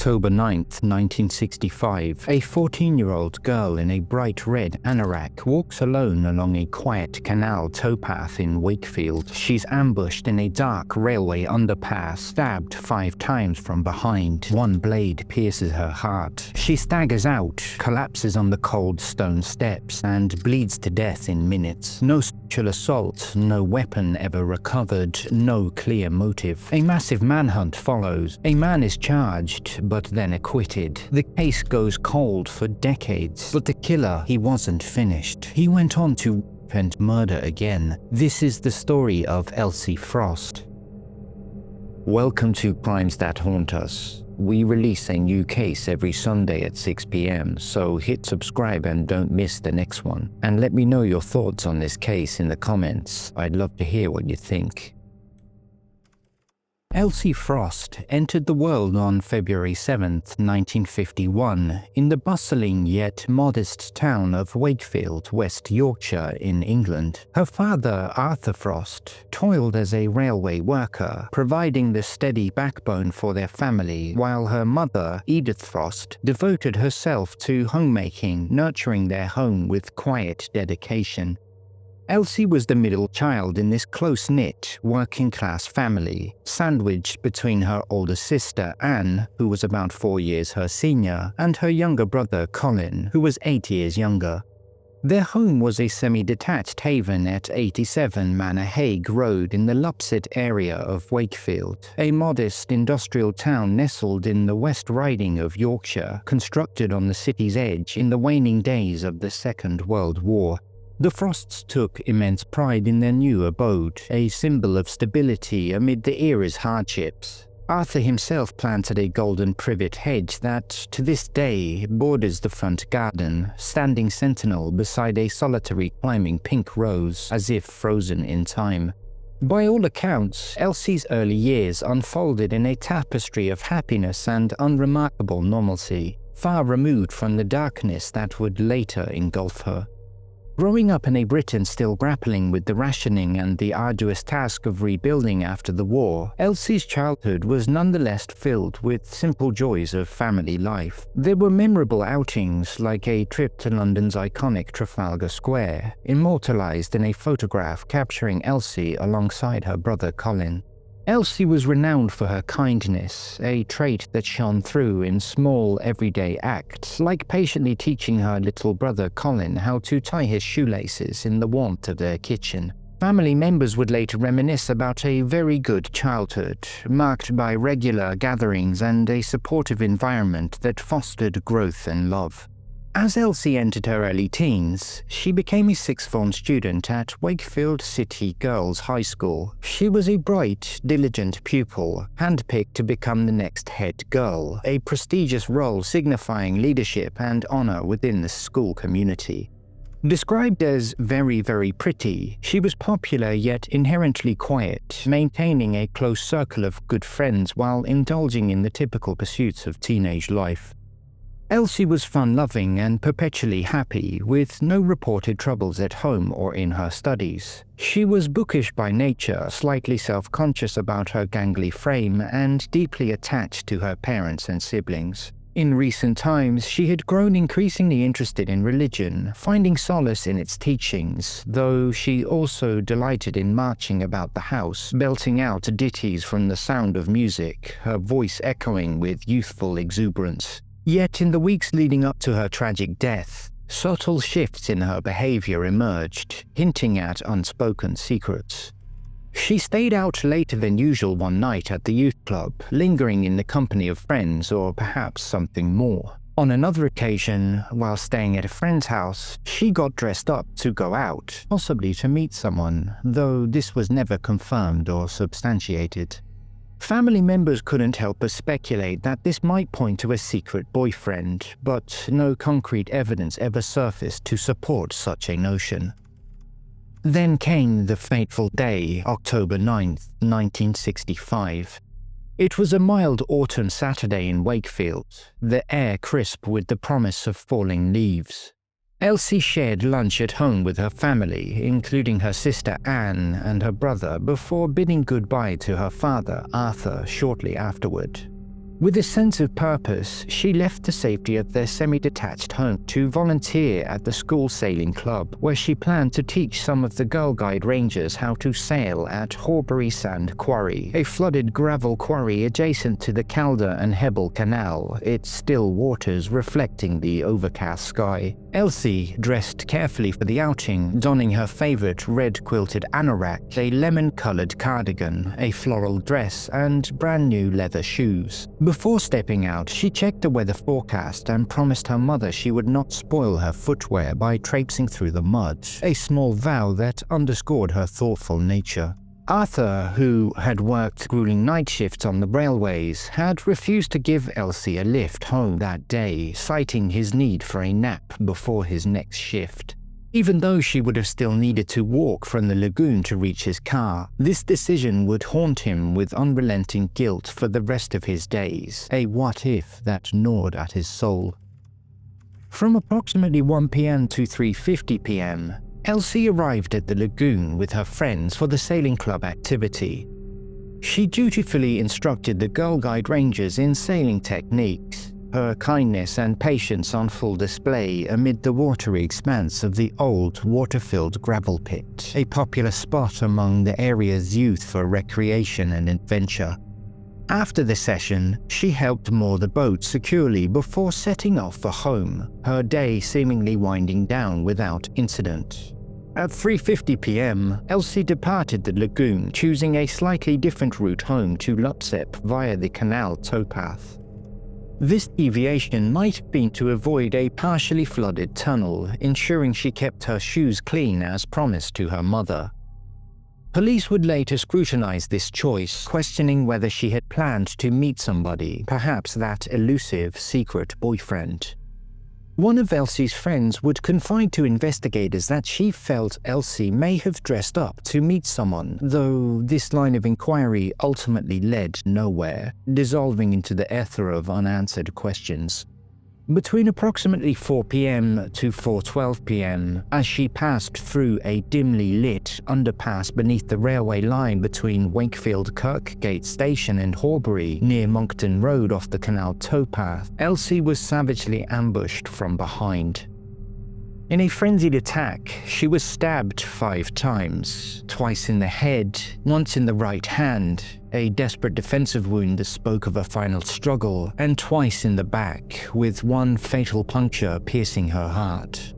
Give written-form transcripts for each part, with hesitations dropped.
October 9th, 1965, a 14-year-old girl in a bright red anorak walks alone along a quiet canal towpath in Wakefield. She's ambushed in a dark railway underpass, stabbed 5 times from behind. One blade pierces her heart. She staggers out, collapses on the cold stone steps, and bleeds to death in minutes. No sexual assault, no weapon ever recovered, no clear motive. A massive manhunt follows. A man is charged, but then acquitted. The case goes cold for decades, but the killer, he wasn't finished. He went on to rape and murder again. This is the story of Elsie Frost. Welcome to Crimes That Haunt Us. We release a new case every Sunday at 6 p.m, so hit subscribe and don't miss the next one. And let me know your thoughts on this case in the comments. I'd love to hear what you think. Elsie Frost entered the world on February 7, 1951, in the bustling yet modest town of Wakefield, West Yorkshire in England. Her father, Arthur Frost, toiled as a railway worker, providing the steady backbone for their family, while her mother, Edith Frost, devoted herself to homemaking, nurturing their home with quiet dedication. Elsie was the middle child in this close-knit, working-class family, sandwiched between her older sister Anne, who was about 4 years her senior, and her younger brother Colin, who was 8 years younger. Their home was a semi-detached haven at 87 Manor Hague Road in the Lupset area of Wakefield, a modest industrial town nestled in the West Riding of Yorkshire, constructed on the city's edge in the waning days of the Second World War. The Frosts took immense pride in their new abode, a symbol of stability amid the era's hardships. Arthur himself planted a golden privet hedge that, to this day, borders the front garden, standing sentinel beside a solitary climbing pink rose, as if frozen in time. By all accounts, Elsie's early years unfolded in a tapestry of happiness and unremarkable normalcy, far removed from the darkness that would later engulf her. Growing up in a Britain still grappling with the rationing and the arduous task of rebuilding after the war, Elsie's childhood was nonetheless filled with simple joys of family life. There were memorable outings like a trip to London's iconic Trafalgar Square, immortalized in a photograph capturing Elsie alongside her brother Colin. Elsie was renowned for her kindness, a trait that shone through in small, everyday acts, like patiently teaching her little brother Colin how to tie his shoelaces in the warmth of their kitchen. Family members would later reminisce about a very good childhood, marked by regular gatherings and a supportive environment that fostered growth and love. As Elsie entered her early teens, she became a sixth form student at Wakefield City Girls High School. She was a bright, diligent pupil, handpicked to become the next head girl, a prestigious role signifying leadership and honor within the school community. Described as very, very pretty, she was popular yet inherently quiet, maintaining a close circle of good friends while indulging in the typical pursuits of teenage life. Elsie was fun-loving and perpetually happy, with no reported troubles at home or in her studies. She was bookish by nature, slightly self-conscious about her gangly frame, and deeply attached to her parents and siblings. In recent times, she had grown increasingly interested in religion, finding solace in its teachings, though she also delighted in marching about the house, belting out ditties from the sound of music, her voice echoing with youthful exuberance. Yet in the weeks leading up to her tragic death, subtle shifts in her behavior emerged, hinting at unspoken secrets. She stayed out later than usual one night at the youth club, lingering in the company of friends or perhaps something more. On another occasion, while staying at a friend's house, she got dressed up to go out, possibly to meet someone, though this was never confirmed or substantiated. Family members couldn't help but speculate that this might point to a secret boyfriend, but no concrete evidence ever surfaced to support such a notion. Then came the fateful day, October 9th, 1965. It was a mild autumn Saturday in Wakefield, the air crisp with the promise of falling leaves. Elsie shared lunch at home with her family, including her sister Anne and her brother, before bidding goodbye to her father, Arthur, shortly afterward. With a sense of purpose, she left the safety of their semi-detached home to volunteer at the school sailing club, where she planned to teach some of the Girl Guide rangers how to sail at Horbury Sand Quarry, a flooded gravel quarry adjacent to the Calder and Hebble Canal, its still waters reflecting the overcast sky. Elsie, dressed carefully for the outing, donning her favorite red-quilted anorak, a lemon-colored cardigan, a floral dress, and brand-new leather shoes. Before stepping out, she checked the weather forecast and promised her mother she would not spoil her footwear by traipsing through the mud, a small vow that underscored her thoughtful nature. Arthur, who had worked grueling night shifts on the railways, had refused to give Elsie a lift home that day, citing his need for a nap before his next shift. Even though she would have still needed to walk from the lagoon to reach his car, this decision would haunt him with unrelenting guilt for the rest of his days, a what-if that gnawed at his soul. From approximately 1 p.m. to 3:50 p.m., Elsie arrived at the lagoon with her friends for the sailing club activity. She dutifully instructed the Girl Guide rangers in sailing techniques, her kindness and patience on full display amid the watery expanse of the old, water-filled gravel pit, a popular spot among the area's youth for recreation and adventure. After the session, she helped moor the boat securely before setting off for home, her day seemingly winding down without incident. At 3:50 p.m., Elsie departed the lagoon, choosing a slightly different route home to Lupsep via the canal towpath. This deviation might have been to avoid a partially flooded tunnel, ensuring she kept her shoes clean as promised to her mother. Police would later scrutinize this choice, questioning whether she had planned to meet somebody, perhaps that elusive secret boyfriend. One of Elsie's friends would confide to investigators that she felt Elsie may have dressed up to meet someone, though this line of inquiry ultimately led nowhere, dissolving into the ether of unanswered questions. Between approximately 4 p.m. to 4:12 p.m., as she passed through a dimly lit underpass beneath the railway line between Wakefield Kirkgate Station and Horbury, near Monkton Road off the canal towpath, Elsie was savagely ambushed from behind. In a frenzied attack, she was stabbed 5 times, twice in the head, once in the right hand, a desperate defensive wound that spoke of a final struggle, and twice in the back, with one fatal puncture piercing her heart.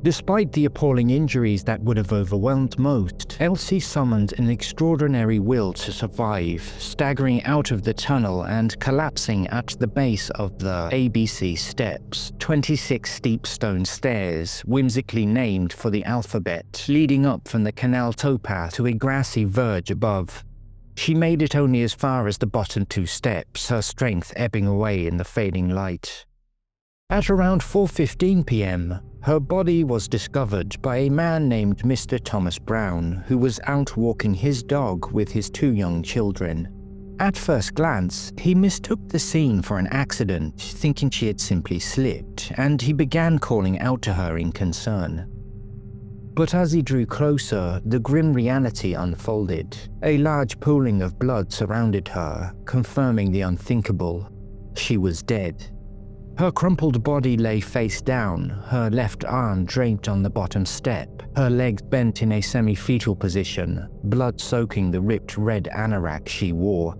Despite the appalling injuries that would have overwhelmed most, Elsie summoned an extraordinary will to survive, staggering out of the tunnel and collapsing at the base of the ABC steps, 26 steep stone stairs, whimsically named for the alphabet, leading up from the canal towpath to a grassy verge above. She made it only as far as the bottom 2 steps, her strength ebbing away in the fading light. At around 4:15 p.m., her body was discovered by a man named Mr. Thomas Brown, who was out walking his dog with his 2 young children. At first glance, he mistook the scene for an accident, thinking she had simply slipped, and he began calling out to her in concern. But as he drew closer, the grim reality unfolded. A large pooling of blood surrounded her, confirming the unthinkable. She was dead. Her crumpled body lay face down, her left arm draped on the bottom step, her legs bent in a semi-fetal position, blood soaking the ripped red anorak she wore.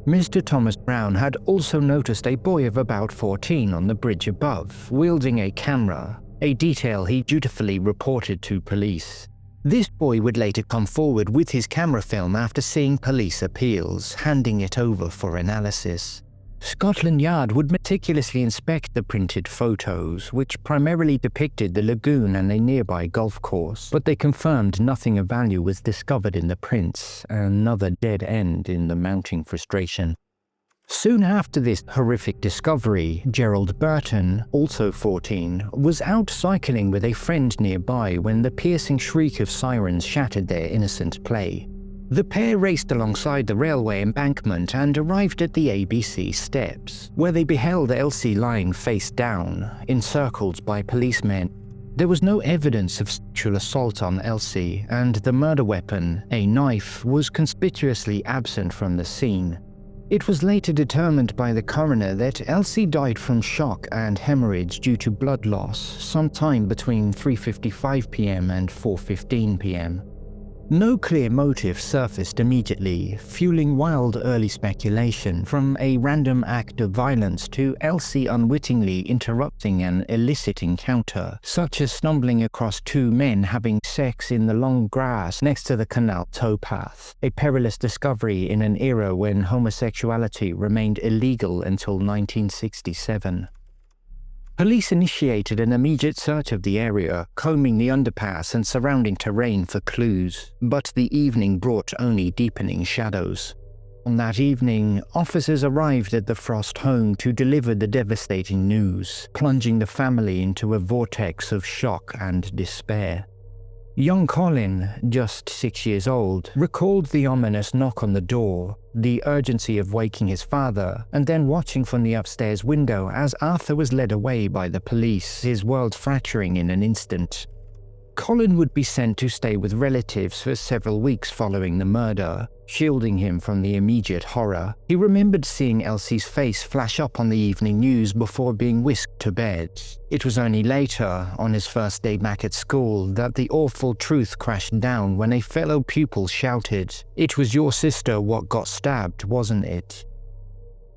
Mr. Thomas Brown had also noticed a boy of about 14 on the bridge above, wielding a camera, a detail he dutifully reported to police. This boy would later come forward with his camera film after seeing police appeals, handing it over for analysis. Scotland Yard would meticulously inspect the printed photos, which primarily depicted the lagoon and a nearby golf course, but they confirmed nothing of value was discovered in the prints, another dead end in the mounting frustration. Soon after this horrific discovery, Gerald Burton, also 14, was out cycling with a friend nearby when the piercing shriek of sirens shattered their innocent play. The pair raced alongside the railway embankment and arrived at the ABC steps, where they beheld Elsie lying face down, encircled by policemen. There was no evidence of sexual assault on Elsie, and the murder weapon, a knife, was conspicuously absent from the scene. It was later determined by the coroner that Elsie died from shock and hemorrhage due to blood loss sometime between 3:55 p.m. and 4:15 p.m. No clear motive surfaced immediately, fueling wild early speculation from a random act of violence to Elsie unwittingly interrupting an illicit encounter, such as stumbling across two men having sex in the long grass next to the canal towpath, a perilous discovery in an era when homosexuality remained illegal until 1967. Police initiated an immediate search of the area, combing the underpass and surrounding terrain for clues, but the evening brought only deepening shadows. On that evening, officers arrived at the Frost home to deliver the devastating news, plunging the family into a vortex of shock and despair. Young Colin, just 6 years old, recalled the ominous knock on the door, the urgency of waking his father, and then watching from the upstairs window as Arthur was led away by the police, his world fracturing in an instant. Colin would be sent to stay with relatives for several weeks following the murder, shielding him from the immediate horror. He remembered seeing Elsie's face flash up on the evening news before being whisked to bed. It was only later, on his first day back at school, that the awful truth crashed down when a fellow pupil shouted, "It was your sister what got stabbed, wasn't it?"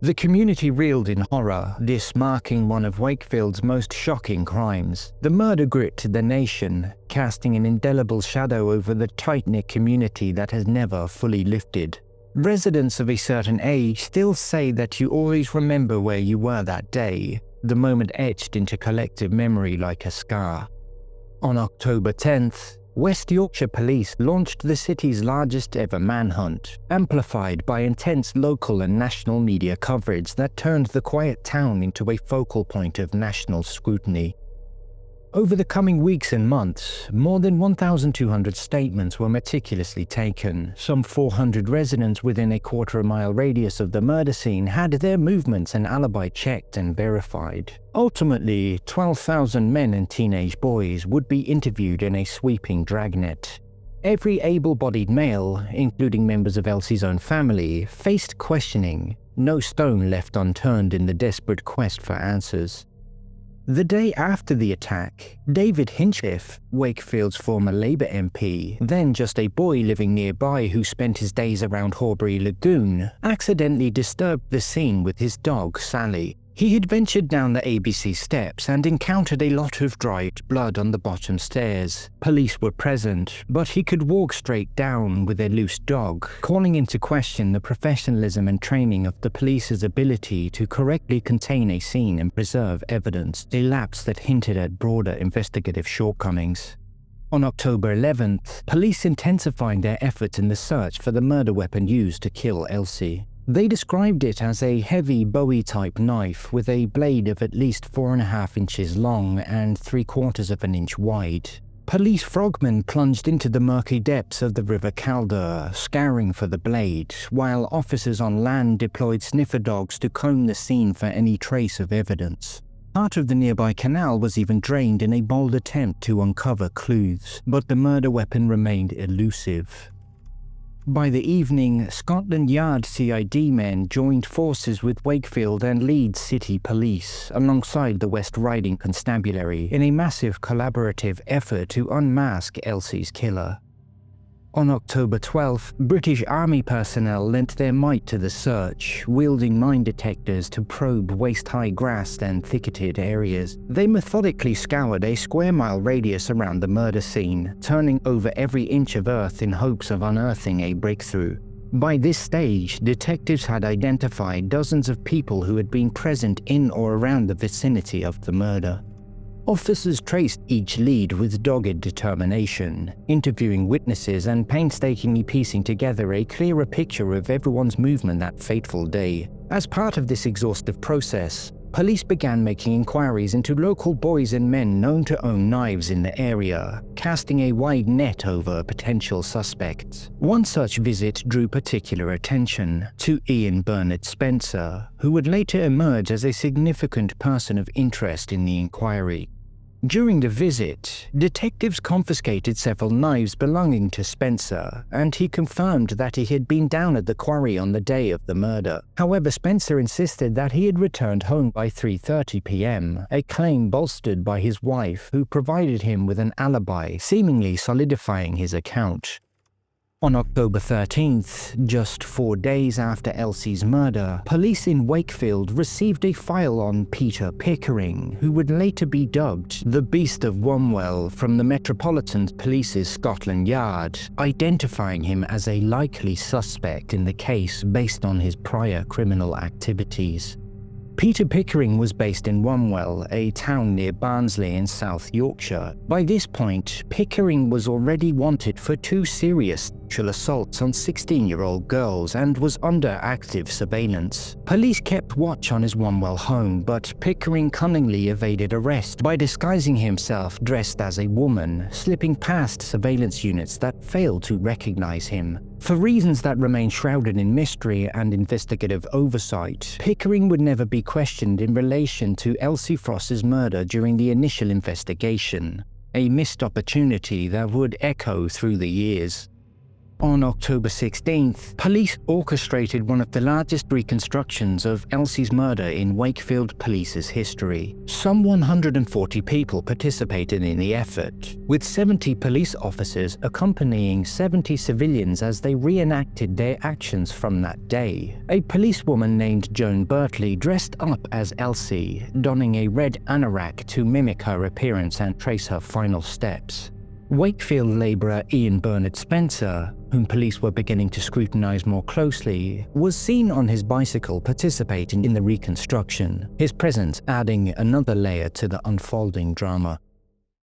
The community reeled in horror, this marking one of Wakefield's most shocking crimes. The murder gripped the nation, casting an indelible shadow over the tight-knit community that has never fully lifted. Residents of a certain age still say that you always remember where you were that day, the moment etched into collective memory like a scar. On October 10th, West Yorkshire Police launched the city's largest ever manhunt, amplified by intense local and national media coverage that turned the quiet town into a focal point of national scrutiny. Over the coming weeks and months, more than 1,200 statements were meticulously taken. Some 400 residents within a quarter-mile radius of the murder scene had their movements and alibi checked and verified. Ultimately, 12,000 men and teenage boys would be interviewed in a sweeping dragnet. Every able-bodied male, including members of Elsie's own family, faced questioning, no stone left unturned in the desperate quest for answers. The day after the attack, David Hinchliffe, Wakefield's former Labour MP, then just a boy living nearby who spent his days around Horbury Lagoon, accidentally disturbed the scene with his dog, Sally. He had ventured down the ABC steps and encountered a lot of dried blood on the bottom stairs. Police were present, but he could walk straight down with a loose dog, calling into question the professionalism and training of the police's ability to correctly contain a scene and preserve evidence, a lapse that hinted at broader investigative shortcomings. On October 11th, police intensified their efforts in the search for the murder weapon used to kill Elsie. They described it as a heavy Bowie-type knife with a blade of at least 4.5 inches long and 3/4 of an inch wide. Police frogmen plunged into the murky depths of the River Calder, scouring for the blade, while officers on land deployed sniffer dogs to comb the scene for any trace of evidence. Part of the nearby canal was even drained in a bold attempt to uncover clues, but the murder weapon remained elusive. By the evening, Scotland Yard CID men joined forces with Wakefield and Leeds City Police, alongside the West Riding Constabulary, in a massive collaborative effort to unmask Elsie's killer. On October 12th, British Army personnel lent their might to the search, wielding mine detectors to probe waist-high grass and thicketed areas. They methodically scoured a square-mile radius around the murder scene, turning over every inch of earth in hopes of unearthing a breakthrough. By this stage, detectives had identified dozens of people who had been present in or around the vicinity of the murder. Officers traced each lead with dogged determination, interviewing witnesses and painstakingly piecing together a clearer picture of everyone's movement that fateful day. As part of this exhaustive process, police began making inquiries into local boys and men known to own knives in the area, casting a wide net over potential suspects. One such visit drew particular attention to Ian Bernard Spencer, who would later emerge as a significant person of interest in the inquiry. During the visit, detectives confiscated several knives belonging to Spencer, and he confirmed that he had been down at the quarry on the day of the murder. However, Spencer insisted that he had returned home by 3:30 p.m., a claim bolstered by his wife, who provided him with an alibi, seemingly solidifying his account. On October 13th, just 4 days after Elsie's murder, police in Wakefield received a file on Peter Pickering, who would later be dubbed the Beast of Wombwell from the Metropolitan Police's Scotland Yard, identifying him as a likely suspect in the case based on his prior criminal activities. Peter Pickering was based in Wombwell, a town near Barnsley in South Yorkshire. By this point, Pickering was already wanted for 2 serious sexual assaults on 16-year-old girls and was under active surveillance. Police kept watch on his Wombwell home, but Pickering cunningly evaded arrest by disguising himself dressed as a woman, slipping past surveillance units that failed to recognize him. For reasons that remain shrouded in mystery and investigative oversight, Pickering would never be questioned in relation to Elsie Frost's murder during the initial investigation, a missed opportunity that would echo through the years. On October 16th, police orchestrated one of the largest reconstructions of Elsie's murder in Wakefield Police's history. Some 140 people participated in the effort, with 70 police officers accompanying 70 civilians as they reenacted their actions from that day. A policewoman named Joan Bertley dressed up as Elsie, donning a red anorak to mimic her appearance and trace her final steps. Wakefield labourer Ian Bernard Spencer, whom police were beginning to scrutinise more closely, was seen on his bicycle participating in the reconstruction, his presence adding another layer to the unfolding drama.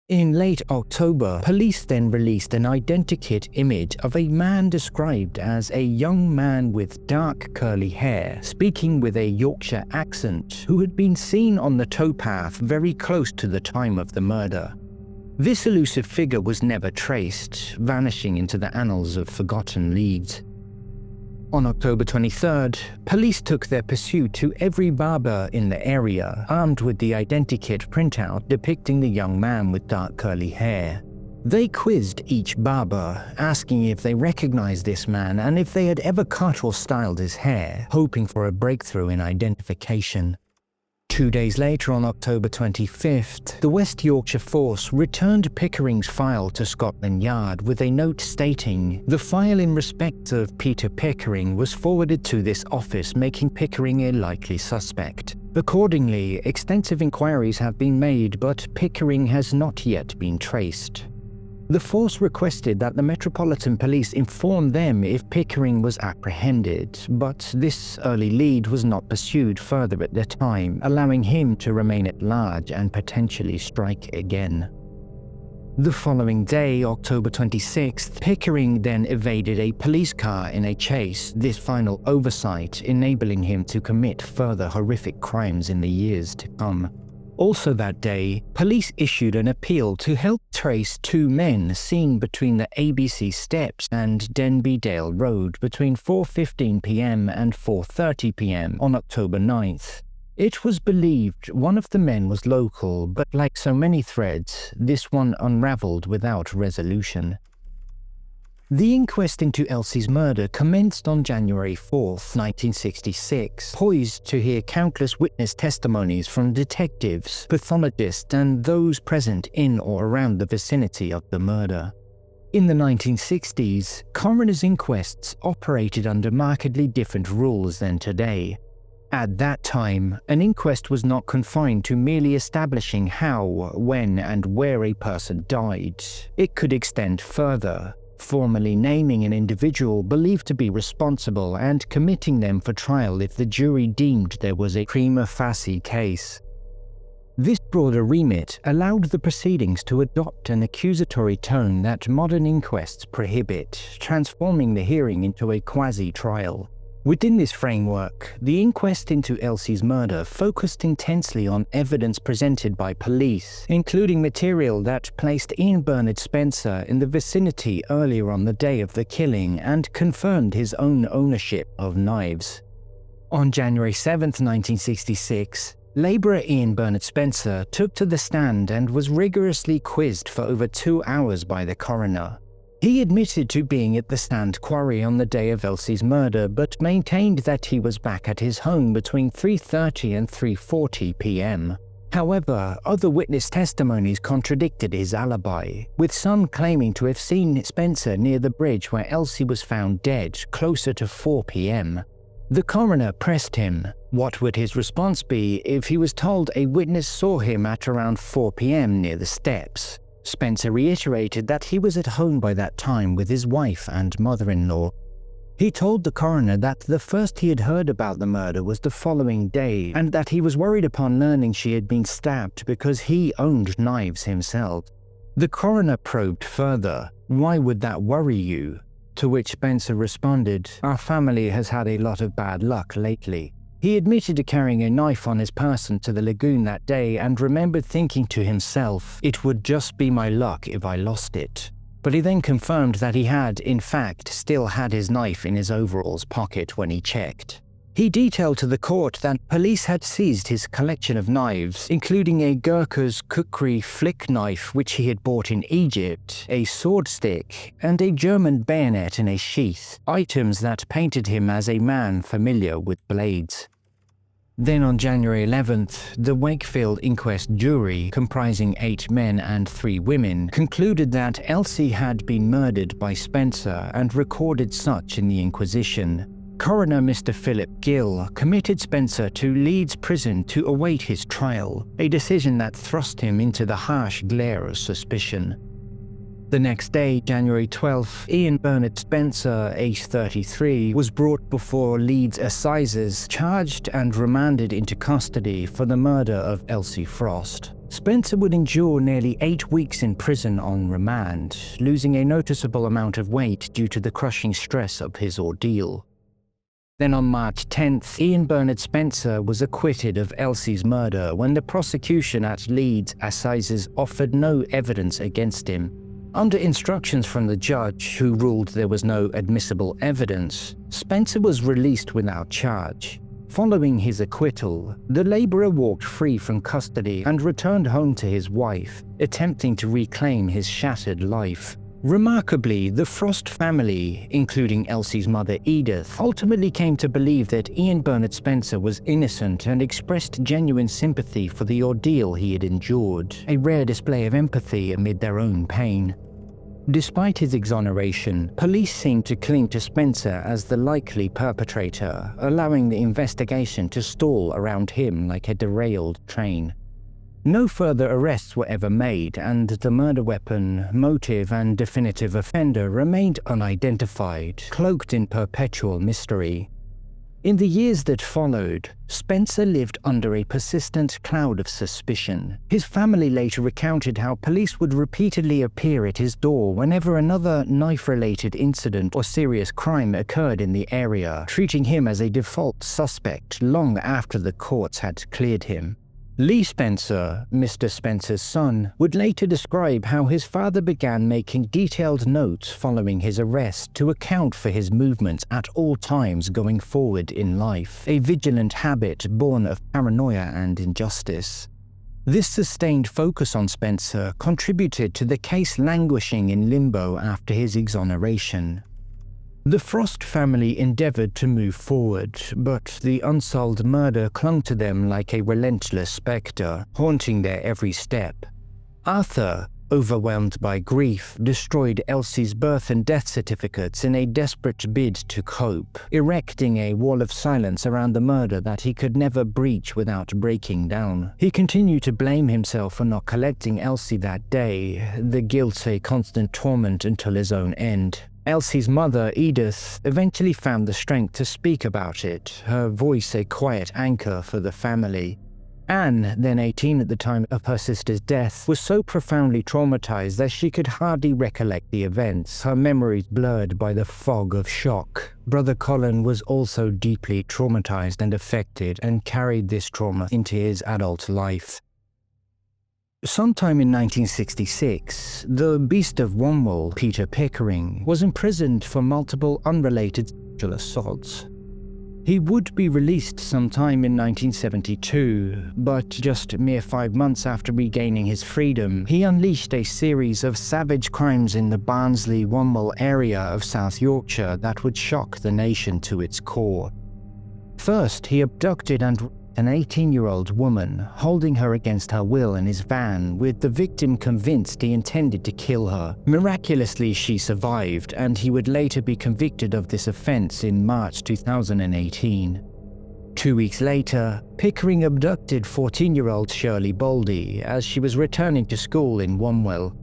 In late October, police then released an identikit image of a man described as a young man with dark curly hair, speaking with a Yorkshire accent, who had been seen on the towpath very close to the time of the murder. This elusive figure was never traced, vanishing into the annals of forgotten leads. On October 23rd, police took their pursuit to every barber in the area, armed with the identikit printout depicting the young man with dark curly hair. They quizzed each barber, asking if they recognized this man and if they had ever cut or styled his hair, hoping for a breakthrough in identification. 2 days later, on October 25th, the West Yorkshire Force returned Pickering's file to Scotland Yard with a note stating, "The file in respect of Peter Pickering was forwarded to this office, making Pickering a likely suspect. Accordingly, extensive inquiries have been made, but Pickering has not yet been traced." The force requested that the Metropolitan Police inform them if Pickering was apprehended, but this early lead was not pursued further at the time, allowing him to remain at large and potentially strike again. The following day, October 26th, Pickering then evaded a police car in a chase, this final oversight enabling him to commit further horrific crimes in the years to come. Also that day, police issued an appeal to help trace 2 men seen between the ABC Steps and Denby Dale Road between 4:15 p.m. and 4:30 p.m. on October 9th. It was believed one of the men was local, but like so many threads, this one unravelled without resolution. The inquest into Elsie's murder commenced on January 4th, 1966, poised to hear countless witness testimonies from detectives, pathologists, and those present in or around the vicinity of the murder. In the 1960s, coroner's inquests operated under markedly different rules than today. At that time, an inquest was not confined to merely establishing how, when, and where a person died. It could extend further, formally naming an individual believed to be responsible and committing them for trial if the jury deemed there was a prima facie case. This broader remit allowed the proceedings to adopt an accusatory tone that modern inquests prohibit, transforming the hearing into a quasi-trial. Within this framework, the inquest into Elsie's murder focused intensely on evidence presented by police, including material that placed Ian Bernard Spencer in the vicinity earlier on the day of the killing and confirmed his own ownership of knives. On January 7, 1966, Labourer Ian Bernard Spencer took to the stand and was rigorously quizzed for over 2 hours by the coroner. He admitted to being at the Sand Quarry on the day of Elsie's murder, but maintained that he was back at his home between 3:30 and 3:40 p.m. However, other witness testimonies contradicted his alibi, with some claiming to have seen Spencer near the bridge where Elsie was found dead closer to 4 p.m. The coroner pressed him. What would his response be if he was told a witness saw him at around 4 p.m. near the steps? Spencer reiterated that he was at home by that time with his wife and mother-in-law. He told the coroner that the first he had heard about the murder was the following day, and that he was worried upon learning she had been stabbed because he owned knives himself. The coroner probed further. "Why would that worry you?" To which Spencer responded, "Our family has had a lot of bad luck lately." He admitted to carrying a knife on his person to the lagoon that day and remembered thinking to himself, "It would just be my luck if I lost it." But he then confirmed that he had, in fact, still had his knife in his overalls pocket when he checked. He detailed to the court that police had seized his collection of knives, including a Gurkha's kukri flick knife which he had bought in Egypt, a sword stick, and a German bayonet in a sheath, items that painted him as a man familiar with blades. Then on January 11th, the Wakefield Inquest jury, comprising 8 men and 3 women, concluded that Elsie had been murdered by Spencer and recorded such in the Inquisition. Coroner Mr. Philip Gill committed Spencer to Leeds Prison to await his trial, a decision that thrust him into the harsh glare of suspicion. The next day, January 12th, Ian Bernard Spencer, aged 33, was brought before Leeds Assizes, charged and remanded into custody for the murder of Elsie Frost. Spencer would endure nearly 8 weeks in prison on remand, losing a noticeable amount of weight due to the crushing stress of his ordeal. Then on March 10th, Ian Bernard Spencer was acquitted of Elsie's murder when the prosecution at Leeds Assizes offered no evidence against him. Under instructions from the judge, who ruled there was no admissible evidence, Spencer was released without charge. Following his acquittal, the labourer walked free from custody and returned home to his wife, attempting to reclaim his shattered life. Remarkably, the Frost family, including Elsie's mother Edith, ultimately came to believe that Ian Bernard Spencer was innocent and expressed genuine sympathy for the ordeal he had endured, a rare display of empathy amid their own pain. Despite his exoneration, police seemed to cling to Spencer as the likely perpetrator, allowing the investigation to stall around him like a derailed train. No further arrests were ever made, and the murder weapon, motive, and definitive offender remained unidentified, cloaked in perpetual mystery. In the years that followed, Spencer lived under a persistent cloud of suspicion. His family later recounted how police would repeatedly appear at his door whenever another knife-related incident or serious crime occurred in the area, treating him as a default suspect long after the courts had cleared him. Lee Spencer, Mr. Spencer's son, would later describe how his father began making detailed notes following his arrest to account for his movements at all times going forward in life, a vigilant habit born of paranoia and injustice. This sustained focus on Spencer contributed to the case languishing in limbo after his exoneration. The Frost family endeavoured to move forward, but the unsolved murder clung to them like a relentless spectre, haunting their every step. Arthur, overwhelmed by grief, destroyed Elsie's birth and death certificates in a desperate bid to cope, erecting a wall of silence around the murder that he could never breach without breaking down. He continued to blame himself for not collecting Elsie that day, the guilt a constant torment until his own end. Elsie's mother, Edith, eventually found the strength to speak about it, her voice a quiet anchor for the family. Anne, then 18 at the time of her sister's death, was so profoundly traumatized that she could hardly recollect the events, her memories blurred by the fog of shock. Brother Colin was also deeply traumatized and affected and carried this trauma into his adult life. Sometime in 1966, the Beast of Wombwell, Peter Pickering, was imprisoned for multiple unrelated sexual assaults. He would be released sometime in 1972, but just mere 5 months after regaining his freedom, he unleashed a series of savage crimes in the Barnsley-Wombwell area of South Yorkshire that would shock the nation to its core. First, he abducted and raped an 18-year-old woman, holding her against her will in his van, with the victim convinced he intended to kill her. Miraculously, she survived, and he would later be convicted of this offense in March 2018. 2 weeks later, Pickering abducted 14-year-old Shirley Boldy as she was returning to school in Wombwell.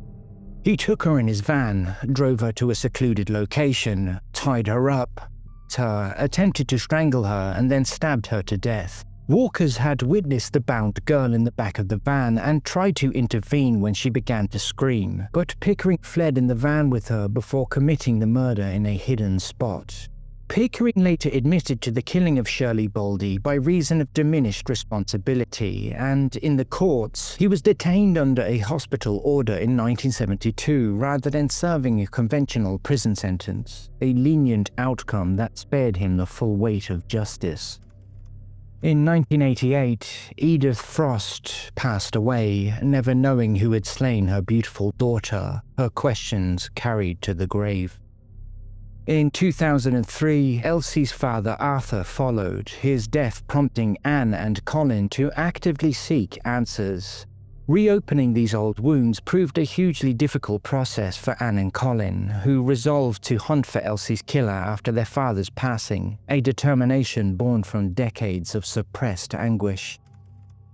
He took her in his van, drove her to a secluded location, tied her up, attempted to strangle her, and then stabbed her to death. Walkers had witnessed the bound girl in the back of the van and tried to intervene when she began to scream, but Pickering fled in the van with her before committing the murder in a hidden spot. Pickering later admitted to the killing of Shirley Boldy by reason of diminished responsibility, and in the courts, he was detained under a hospital order in 1972 rather than serving a conventional prison sentence, a lenient outcome that spared him the full weight of justice. In 1988, Edith Frost passed away, never knowing who had slain her beautiful daughter, her questions carried to the grave. In 2003, Elsie's father Arthur followed, his death prompting Anne and Colin to actively seek answers. Reopening these old wounds proved a hugely difficult process for Anne and Colin, who resolved to hunt for Elsie's killer after their father's passing, a determination born from decades of suppressed anguish.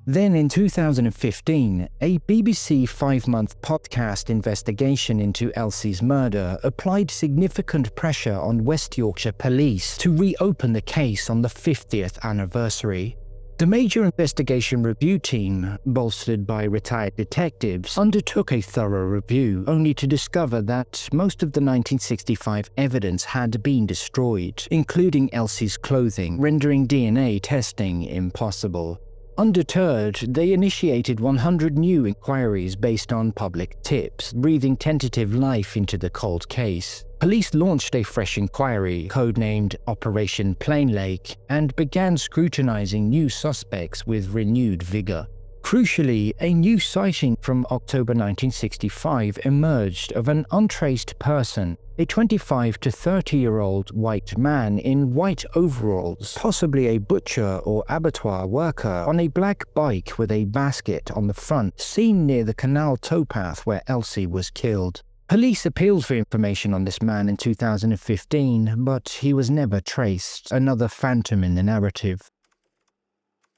Then in 2015, a BBC 5-month podcast investigation into Elsie's murder applied significant pressure on West Yorkshire Police to reopen the case on the 50th anniversary. The major investigation review team, bolstered by retired detectives, undertook a thorough review, only to discover that most of the 1965 evidence had been destroyed, including Elsie's clothing, rendering DNA testing impossible. Undeterred, they initiated 100 new inquiries based on public tips, breathing tentative life into the cold case. Police launched a fresh inquiry, codenamed Operation Plain Lake, and began scrutinizing new suspects with renewed vigor. Crucially, a new sighting from October 1965 emerged of an untraced person, a 25 to 30-year-old white man in white overalls, possibly a butcher or abattoir worker, on a black bike with a basket on the front, seen near the canal towpath where Elsie was killed. Police appealed for information on this man in 2015, but he was never traced, another phantom in the narrative.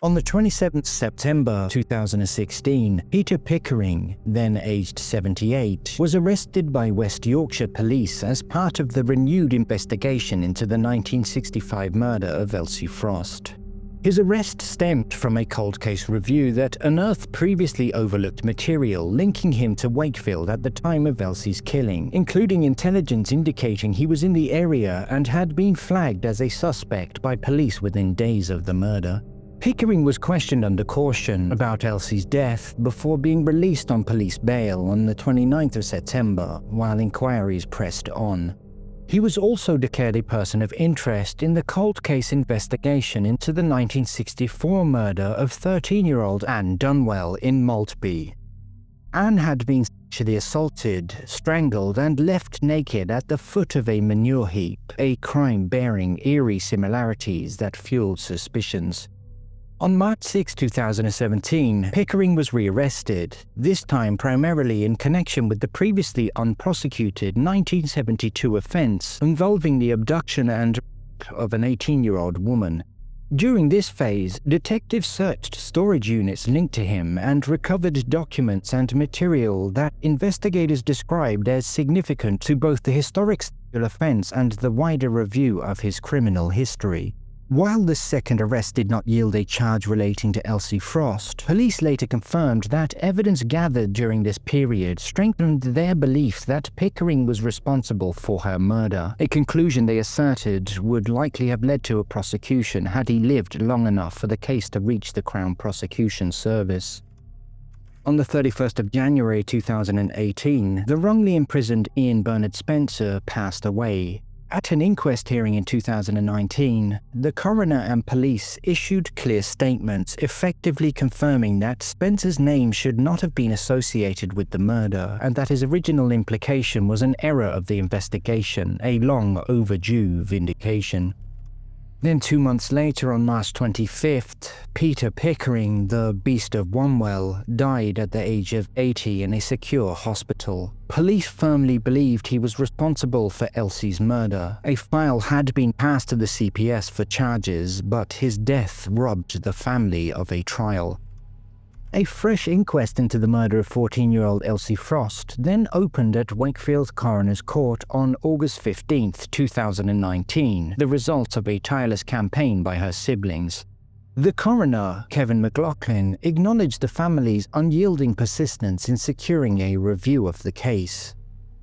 On the 27th September 2016, Peter Pickering, then aged 78, was arrested by West Yorkshire Police as part of the renewed investigation into the 1965 murder of Elsie Frost. His arrest stemmed from a cold case review that unearthed previously overlooked material linking him to Wakefield at the time of Elsie's killing, including intelligence indicating he was in the area and had been flagged as a suspect by police within days of the murder. Pickering was questioned under caution about Elsie's death before being released on police bail on the 29th of September, while inquiries pressed on. He was also declared a person of interest in the cold case investigation into the 1964 murder of 13-year-old Anne Dunwell in Maltby. Anne had been sexually assaulted, strangled, and left naked at the foot of a manure heap, a crime bearing eerie similarities that fueled suspicions. On March 6, 2017, Pickering was rearrested, this time primarily in connection with the previously unprosecuted 1972 offense involving the abduction and rape of an 18-year-old woman. During this phase, detectives searched storage units linked to him and recovered documents and material that investigators described as significant to both the historic sexual offense and the wider review of his criminal history. While the second arrest did not yield a charge relating to Elsie Frost, police later confirmed that evidence gathered during this period strengthened their belief that Pickering was responsible for her murder, a conclusion they asserted would likely have led to a prosecution had he lived long enough for the case to reach the Crown Prosecution Service. On the 31st of January 2018, the wrongly imprisoned Ian Bernard Spencer passed away. At an inquest hearing in 2019, the coroner and police issued clear statements effectively confirming that Spencer's name should not have been associated with the murder and that his original implication was an error of the investigation, a long overdue vindication. Then 2 months later, on March 25th, Peter Pickering, the Beast of Wombwell, died at the age of 80 in a secure hospital. Police firmly believed he was responsible for Elsie's murder. A file had been passed to the CPS for charges, but his death robbed the family of a trial. A fresh inquest into the murder of 14-year-old Elsie Frost then opened at Wakefield Coroner's Court on August 15, 2019, the result of a tireless campaign by her siblings. The coroner, Kevin McLaughlin, acknowledged the family's unyielding persistence in securing a review of the case.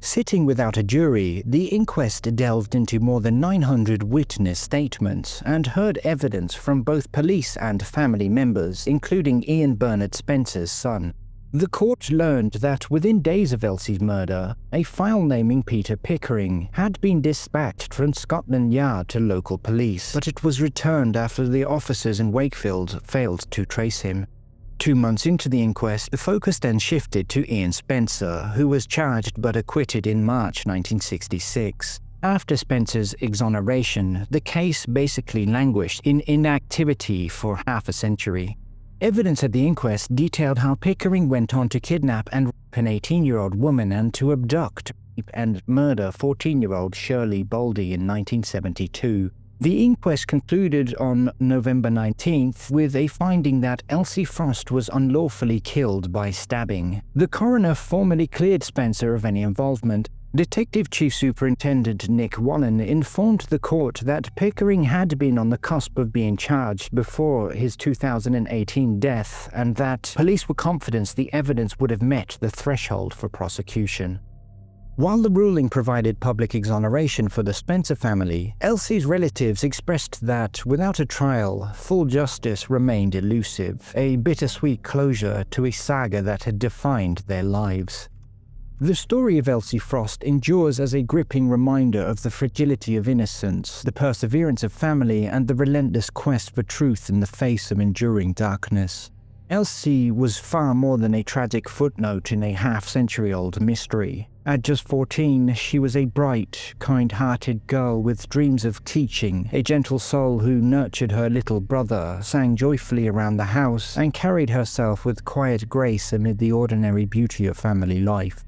Sitting without a jury, the inquest delved into more than 900 witness statements and heard evidence from both police and family members, including Ian Bernard Spencer's son. The court learned that within days of Elsie's murder, a file naming Peter Pickering had been dispatched from Scotland Yard to local police, but it was returned after the officers in Wakefield failed to trace him. 2 months into the inquest, the focus then shifted to Ian Spencer, who was charged but acquitted in March 1966. After Spencer's exoneration, the case basically languished in inactivity for half a century. Evidence at the inquest detailed how Pickering went on to kidnap and rape an 18-year-old woman and to abduct, rape and murder 14-year-old Shirley Boldy in 1972. The inquest concluded on November 19th with a finding that Elsie Frost was unlawfully killed by stabbing. The coroner formally cleared Spencer of any involvement. Detective Chief Superintendent Nick Wallen informed the court that Pickering had been on the cusp of being charged before his 2018 death and that police were confident the evidence would have met the threshold for prosecution. While the ruling provided public exoneration for the Spencer family, Elsie's relatives expressed that, without a trial, full justice remained elusive, a bittersweet closure to a saga that had defined their lives. The story of Elsie Frost endures as a gripping reminder of the fragility of innocence, the perseverance of family, and the relentless quest for truth in the face of enduring darkness. Elsie was far more than a tragic footnote in a half-century-old mystery. At just 14, she was a bright, kind-hearted girl with dreams of teaching, a gentle soul who nurtured her little brother, sang joyfully around the house, and carried herself with quiet grace amid the ordinary beauty of family life.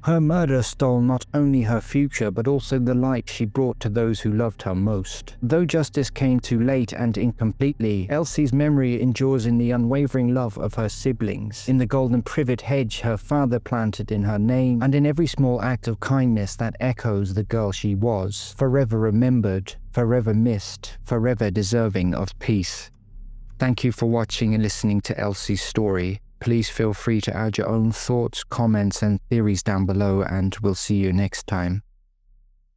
Her murder stole not only her future but also the light she brought to those who loved her most. Though justice came too late and incompletely, Elsie's memory endures in the unwavering love of her siblings, in the golden privet hedge her father planted in her name, and in every small act of kindness that echoes the girl she was, forever remembered, forever missed, forever deserving of peace. Thank you for watching and listening to Elsie's story. Please feel free to add your own thoughts, comments, and theories down below, and we'll see you next time.